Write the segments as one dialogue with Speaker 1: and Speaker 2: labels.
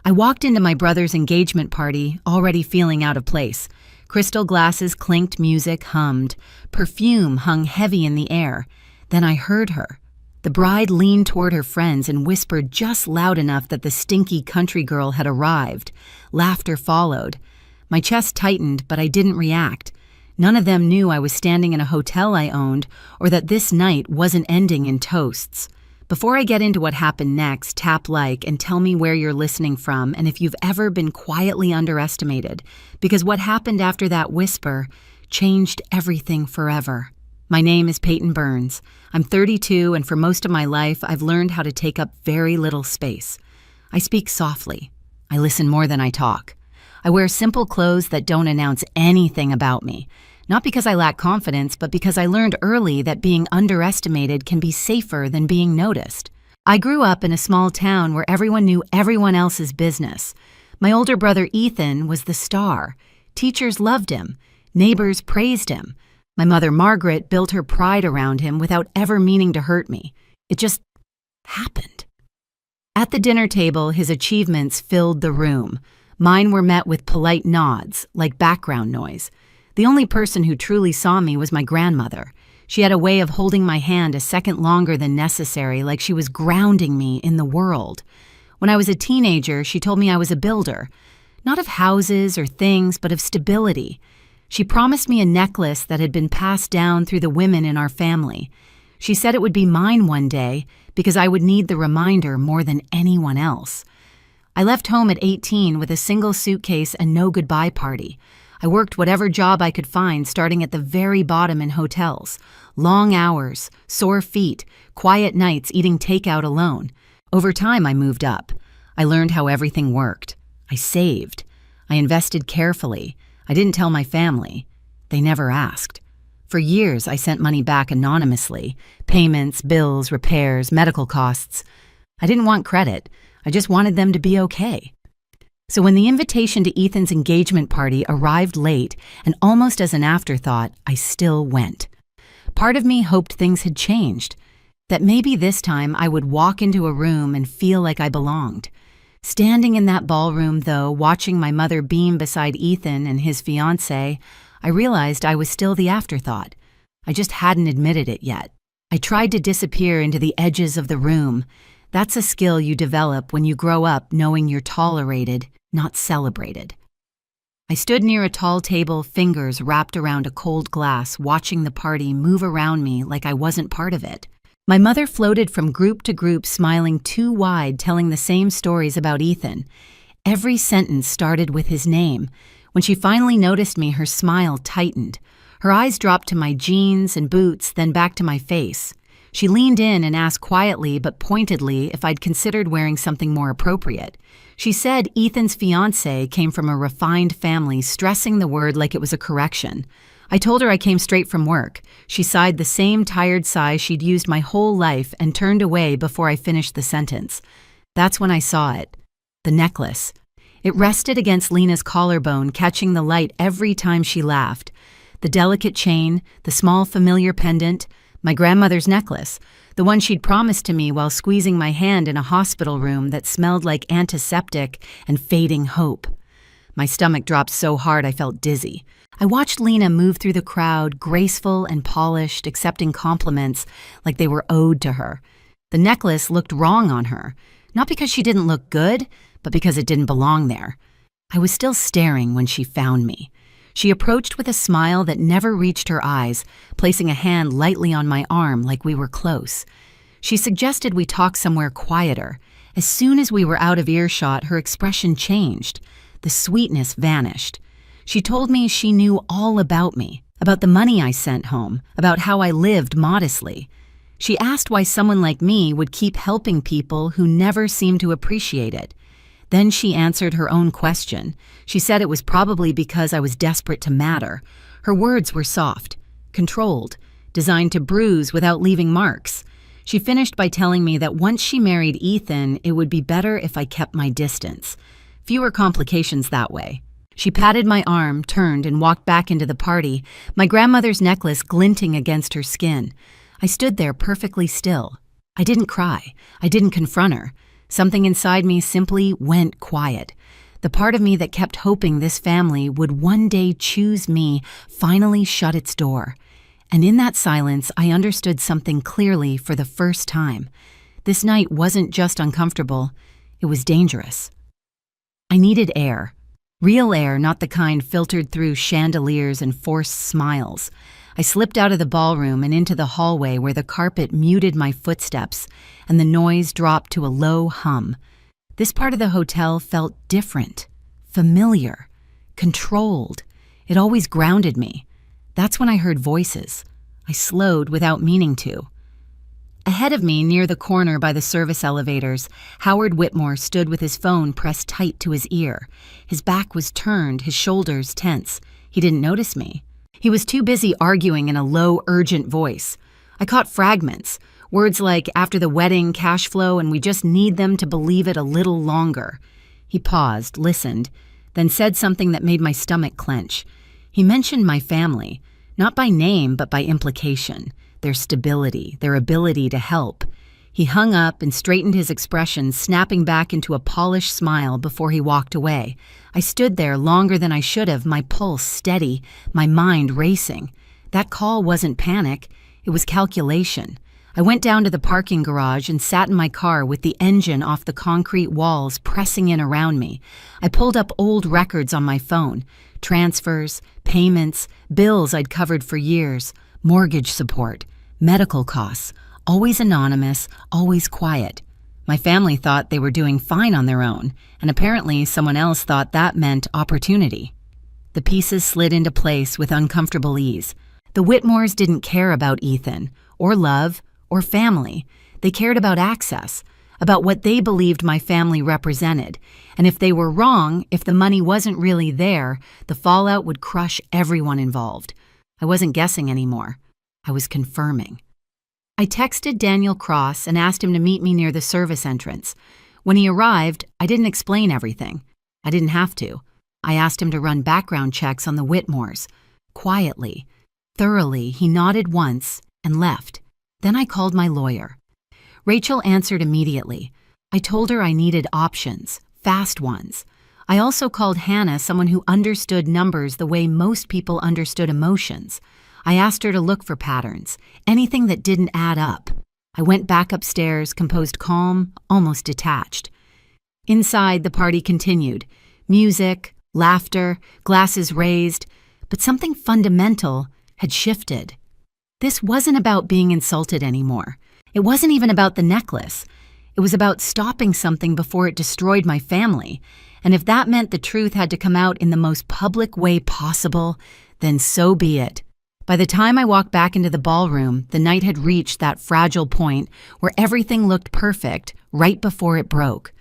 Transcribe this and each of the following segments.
Speaker 1: I walked into my brother's engagement party, already feeling out of place. Crystal glasses clinked, music hummed. Perfume hung heavy in the air. Then I heard her. The bride leaned toward her friends and whispered just loud enough that the stinky country girl had arrived. Laughter followed. My chest tightened, but I didn't react. None of them knew I was standing in a hotel I owned or that this night wasn't ending in toasts. Before I get into what happened next, tap like and tell me where you're listening from and if you've ever been quietly underestimated, because what happened after that whisper changed everything forever. My name is Peyton Burns. I'm 32, and for most of my life, I've learned how to take up very little space. I speak softly. I listen more than I talk. I wear simple clothes that don't announce anything about me. Not because I lack confidence, but because I learned early that being underestimated can be safer than being noticed. I grew up in a small town where everyone knew everyone else's business. My older brother Ethan was the star. Teachers loved him. Neighbors praised him. My mother Margaret built her pride around him without ever meaning to hurt me. It just happened. At the dinner table, his achievements filled the room. Mine were met with polite nods, like background noise. The only person who truly saw me was my grandmother. She had a way of holding my hand a second longer than necessary, like she was grounding me in the world. When I was a teenager, she told me I was a builder, not of houses or things, but of stability. She promised me a necklace that had been passed down through the women in our family. She said it would be mine one day because I would need the reminder more than anyone else. I left home at 18 with a single suitcase and no goodbye party. I worked whatever job I could find, starting at the very bottom in hotels. Long hours, sore feet, quiet nights eating takeout alone. Over time, I moved up. I learned how everything worked. I saved. I invested carefully. I didn't tell my family. They never asked. For years, I sent money back anonymously. Payments, bills, repairs, medical costs. I didn't want credit. I just wanted them to be okay. So when the invitation to Ethan's engagement party arrived late and almost as an afterthought, I still went. Part of me hoped things had changed, that maybe this time I would walk into a room and feel like I belonged. Standing in that ballroom, though, watching my mother beam beside Ethan and his fiancée, I realized I was still the afterthought. I just hadn't admitted it yet. I tried to disappear into the edges of the room. That's a skill you develop when you grow up knowing you're tolerated, not celebrated. I stood near a tall table, fingers wrapped around a cold glass, watching the party move around me like I wasn't part of it. My mother floated from group to group, smiling too wide, telling the same stories about Ethan. Every sentence started with his name. When she finally noticed me, her smile tightened. Her eyes dropped to my jeans and boots, then back to my face. She leaned in and asked quietly but pointedly if I'd considered wearing something more appropriate. She said Ethan's fiancé came from a refined family, stressing the word like it was a correction. I told her I came straight from work. She sighed the same tired sigh she'd used my whole life and turned away before I finished the sentence. That's when I saw it. The necklace. It rested against Lena's collarbone, catching the light every time she laughed. The delicate chain, the small familiar pendant, my grandmother's necklace, the one she'd promised to me while squeezing my hand in a hospital room that smelled like antiseptic and fading hope. My stomach dropped so hard I felt dizzy. I watched Lena move through the crowd, graceful and polished, accepting compliments like they were owed to her. The necklace looked wrong on her, not because she didn't look good, but because it didn't belong there. I was still staring when she found me. She approached with a smile that never reached her eyes, placing a hand lightly on my arm like we were close. She suggested we talk somewhere quieter. As soon as we were out of earshot, her expression changed. The sweetness vanished. She told me she knew all about me, about the money I sent home, about how I lived modestly. She asked why someone like me would keep helping people who never seemed to appreciate it. Then she answered her own question. She said it was probably because I was desperate to matter. Her words were soft, controlled, designed to bruise without leaving marks. She finished by telling me that once she married Ethan, it would be better if I kept my distance. Fewer complications that way. She patted my arm, turned, and walked back into the party, my grandmother's necklace glinting against her skin. I stood there perfectly still. I didn't cry. I didn't confront her. Something inside me simply went quiet. The part of me that kept hoping this family would one day choose me finally shut its door. And in that silence, I understood something clearly for the first time. This night wasn't just uncomfortable, it was dangerous. I needed air. Real air, not the kind filtered through chandeliers and forced smiles. I slipped out of the ballroom and into the hallway where the carpet muted my footsteps and the noise dropped to a low hum. This part of the hotel felt different, familiar, controlled. It always grounded me. That's when I heard voices. I slowed without meaning to. Ahead of me, near the corner by the service elevators, Howard Whitmore stood with his phone pressed tight to his ear. His back was turned, his shoulders tense. He didn't notice me. He was too busy arguing in a low, urgent voice. I caught fragments, words like after the wedding, cash flow, and we just need them to believe it a little longer. He paused, listened, then said something that made my stomach clench. He mentioned my family, not by name but by implication, their stability, their ability to help. He hung up and straightened his expression, snapping back into a polished smile before he walked away. I stood there longer than I should have, my pulse steady, my mind racing. That call wasn't panic, it was calculation. I went down to the parking garage and sat in my car with the engine off the concrete walls pressing in around me. I pulled up old records on my phone, transfers, payments, bills I'd covered for years, mortgage support, medical costs, always anonymous, always quiet. My family thought they were doing fine on their own, and apparently someone else thought that meant opportunity. The pieces slid into place with uncomfortable ease. The Whitmores didn't care about Ethan, or love, or family. They cared about access, about what they believed my family represented. And if they were wrong, if the money wasn't really there, the fallout would crush everyone involved. I wasn't guessing anymore. I was confirming. I texted Daniel Cross and asked him to meet me near the service entrance. When he arrived, I didn't explain everything. I didn't have to. I asked him to run background checks on the Whitmores. Quietly, thoroughly, he nodded once and left. Then I called my lawyer. Rachel answered immediately. I told her I needed options, fast ones. I also called Hannah, someone who understood numbers the way most people understood emotions. I asked her to look for patterns, anything that didn't add up. I went back upstairs, composed calm, almost detached. Inside, the party continued. Music, laughter, glasses raised, but something fundamental had shifted. This wasn't about being insulted anymore. It wasn't even about the necklace. It was about stopping something before it destroyed my family. And if that meant the truth had to come out in the most public way possible, then so be it. By the time I walked back into the ballroom, the night had reached that fragile point where everything looked perfect right before it broke.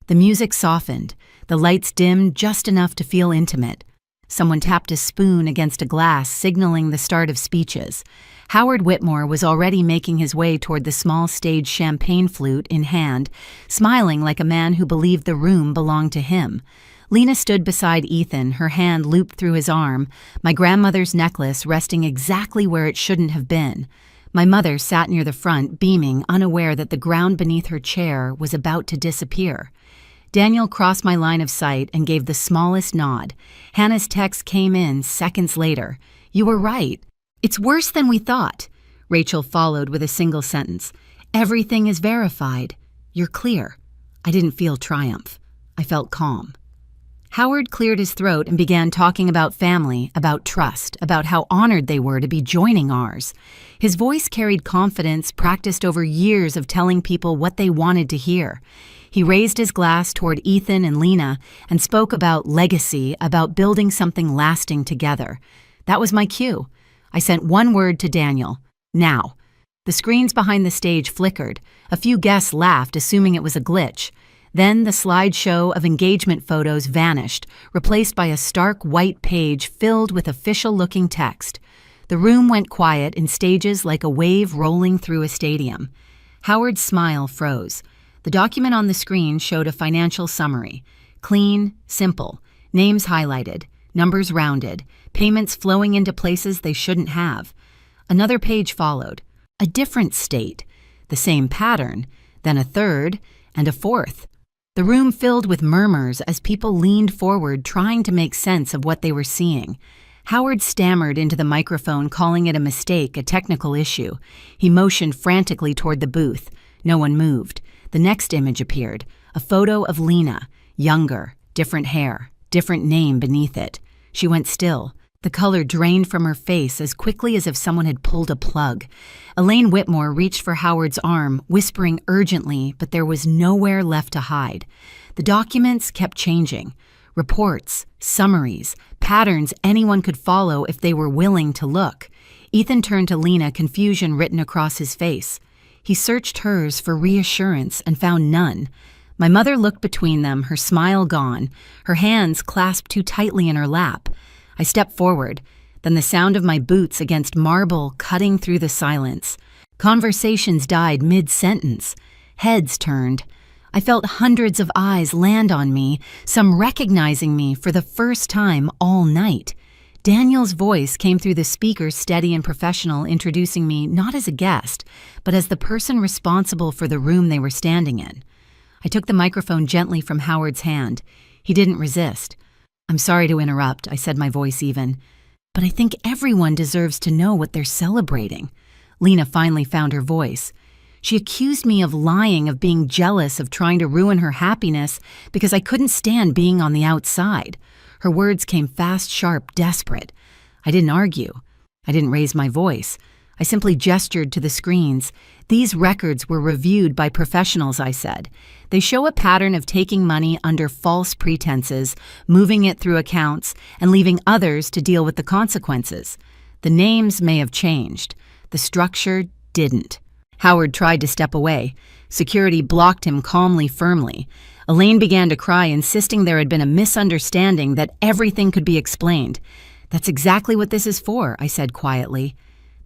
Speaker 1: The music softened, the lights dimmed just enough to feel intimate. Someone tapped a spoon against a glass, signaling the start of speeches. Howard Whitmore was already making his way toward the small stage champagne flute in hand, smiling like a man who believed the room belonged to him. Lena stood beside Ethan, her hand looped through his arm, my grandmother's necklace resting exactly where it shouldn't have been. My mother sat near the front, beaming, unaware that the ground beneath her chair was about to disappear. Daniel crossed my line of sight and gave the smallest nod. Hannah's text came in seconds later. "You were right. It's worse than we thought." Rachel followed with a single sentence. "Everything is verified. You're clear." I didn't feel triumph. I felt calm. Howard cleared his throat and began talking about family, about trust, about how honored they were to be joining ours. His voice carried confidence practiced over years of telling people what they wanted to hear. He raised his glass toward Ethan and Lena and spoke about legacy, about building something lasting together. That was my cue. I sent one word to Daniel: now. The screens behind the stage flickered. A few guests laughed, assuming it was a glitch. Then the slideshow of engagement photos vanished, replaced by a stark white page filled with official-looking text. The room went quiet in stages like a wave rolling through a stadium. Howard's smile froze. The document on the screen showed a financial summary. Clean, simple, names highlighted, numbers rounded, payments flowing into places they shouldn't have. Another page followed. A different state. The same pattern, then a third, and a fourth. The room filled with murmurs as people leaned forward trying to make sense of what they were seeing. Howard stammered into the microphone, calling it a mistake, a technical issue. He motioned frantically toward the booth. No one moved. The next image appeared, a photo of Lena, younger, different hair, different name beneath it. She went still. The color drained from her face as quickly as if someone had pulled a plug. Elaine Whitmore reached for Howard's arm, whispering urgently, but there was nowhere left to hide. The documents kept changing. Reports, summaries, patterns anyone could follow if they were willing to look. Ethan turned to Lena, confusion written across his face. He searched hers for reassurance and found none. My mother looked between them, her smile gone, her hands clasped too tightly in her lap. I stepped forward, then the sound of my boots against marble cutting through the silence. Conversations died mid-sentence. Heads turned. I felt hundreds of eyes land on me, some recognizing me for the first time all night. Daniel's voice came through the speakers, steady and professional, introducing me not as a guest, but as the person responsible for the room they were standing in. I took the microphone gently from Howard's hand. He didn't resist. "I'm sorry to interrupt," I said, my voice even, "but I think everyone deserves to know what they're celebrating." Lena finally found her voice. She accused me of lying, of being jealous, of trying to ruin her happiness because I couldn't stand being on the outside. Her words came fast, sharp, desperate. I didn't argue. I didn't raise my voice. I simply gestured to the screens. "These records were reviewed by professionals," I said. "They show a pattern of taking money under false pretenses, moving it through accounts, and leaving others to deal with the consequences. The names may have changed. The structure didn't." Howard tried to step away. Security blocked him calmly, firmly. Elaine began to cry, insisting there had been a misunderstanding, that everything could be explained. "That's exactly what this is for," I said quietly.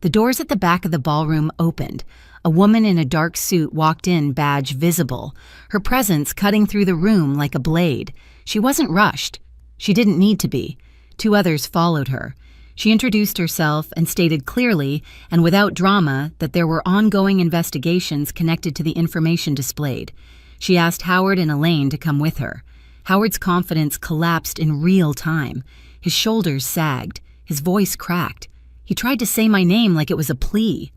Speaker 1: The doors at the back of the ballroom opened. A woman in a dark suit walked in, badge visible, her presence cutting through the room like a blade. She wasn't rushed. She didn't need to be. 2 others followed her. She introduced herself and stated clearly and without drama that there were ongoing investigations connected to the information displayed. She asked Howard and Elaine to come with her. Howard's confidence collapsed in real time. His shoulders sagged. His voice cracked. He tried to say my name like it was a plea.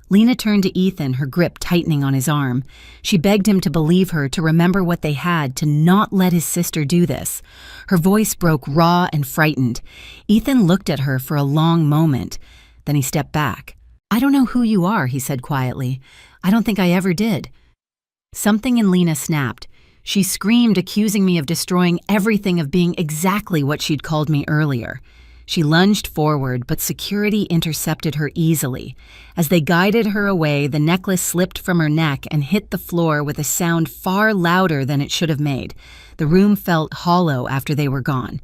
Speaker 1: Lena turned to Ethan, her grip tightening on his arm. She begged him to believe her, to remember what they had, to not let his sister do this. Her voice broke raw and frightened. Ethan looked at her for a long moment. Then he stepped back. "I don't know who you are," he said quietly. "I don't think I ever did." Something in Lena snapped. She screamed, accusing me of destroying everything, of being exactly what she'd called me earlier. She lunged forward, but security intercepted her easily. As they guided her away, the necklace slipped from her neck and hit the floor with a sound far louder than it should have made. The room felt hollow after they were gone.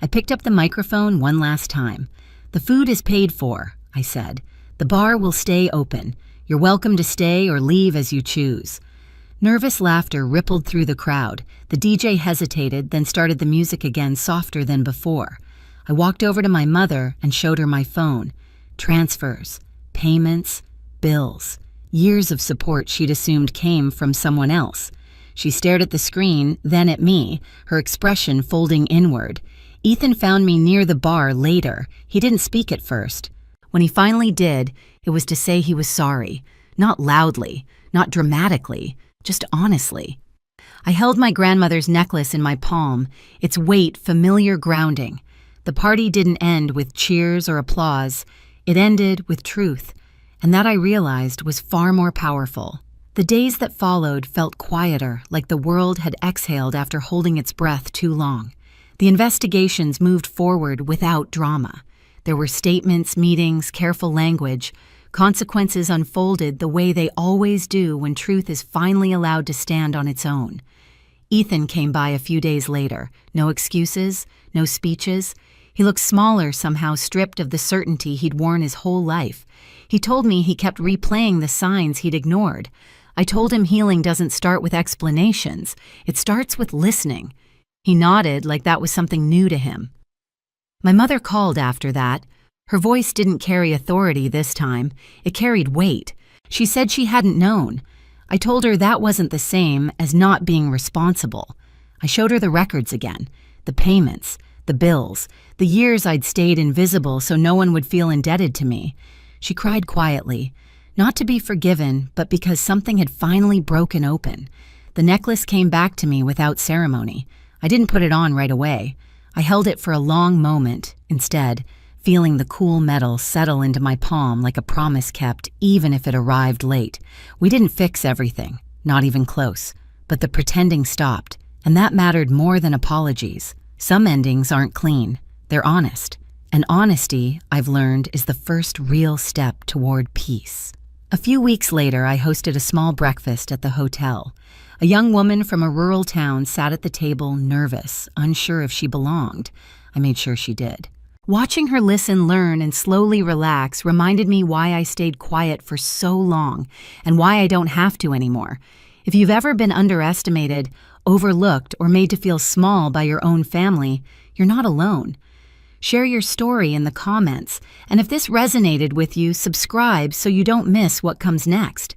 Speaker 1: I picked up the microphone one last time. "The food is paid for," I said. "The bar will stay open. You're welcome to stay or leave as you choose." Nervous laughter rippled through the crowd. The DJ hesitated, then started the music again, softer than before. I walked over to my mother and showed her my phone. Transfers, payments, bills. Years of support she'd assumed came from someone else. She stared at the screen, then at me, her expression folding inward. Ethan found me near the bar later. He didn't speak at first. When he finally did, it was to say he was sorry. Not loudly, not dramatically, just honestly. I held my grandmother's necklace in my palm, its weight familiar grounding. The party didn't end with cheers or applause. It ended with truth, and that I realized was far more powerful. The days that followed felt quieter, like the world had exhaled after holding its breath too long. The investigations moved forward without drama. There were statements, meetings, careful language. Consequences unfolded the way they always do when truth is finally allowed to stand on its own. Ethan came by a few days later. No excuses, no speeches. He looked smaller somehow, stripped of the certainty he'd worn his whole life. He told me he kept replaying the signs he'd ignored. I told him healing doesn't start with explanations. It starts with listening. He nodded like that was something new to him. My mother called after that. Her voice didn't carry authority this time. It carried weight. She said she hadn't known. I told her that wasn't the same as not being responsible. I showed her the records again, the payments, the bills, the years I'd stayed invisible so no one would feel indebted to me. She cried quietly, not to be forgiven, but because something had finally broken open. The necklace came back to me without ceremony. I didn't put it on right away. I held it for a long moment, instead, feeling the cool metal settle into my palm like a promise kept, even if it arrived late. We didn't fix everything, not even close, but the pretending stopped, and that mattered more than apologies. Some endings aren't clean, they're honest, and honesty, I've learned, is the first real step toward peace. A few weeks later, I hosted a small breakfast at the hotel. A young woman from a rural town sat at the table, nervous, unsure if she belonged. I made sure she did. Watching her listen, learn, and slowly relax reminded me why I stayed quiet for so long and why I don't have to anymore. If you've ever been underestimated, overlooked, or made to feel small by your own family, you're not alone. Share your story in the comments, and if this resonated with you, subscribe so you don't miss what comes next.